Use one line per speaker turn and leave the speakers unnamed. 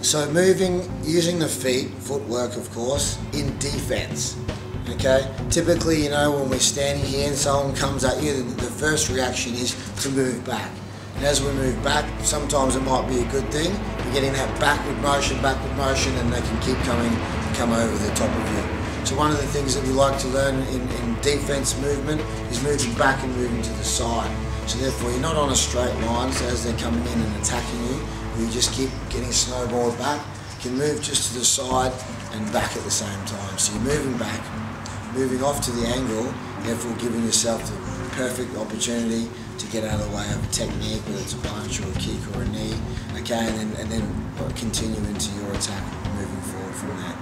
So moving, using the feet, footwork of course, in defense. Okay, typically, you know, when we're standing here and someone comes at you, the first reaction is to move back. And as we move back, sometimes it might be a good thing. We're getting that backward motion, and they can keep coming and come over the top of you. So one of the things that we like to learn in defense movement is moving back and moving to the side. So therefore, you're not on a straight line, so as they're coming in and attacking you, you just keep getting snowballed back. You can move just to the side and back at the same time. So you're moving back, moving off to the angle, therefore giving yourself the perfect opportunity to get out of the way of a technique, whether it's a punch or a kick or a knee, okay, and then continue into your attack, moving forward from that.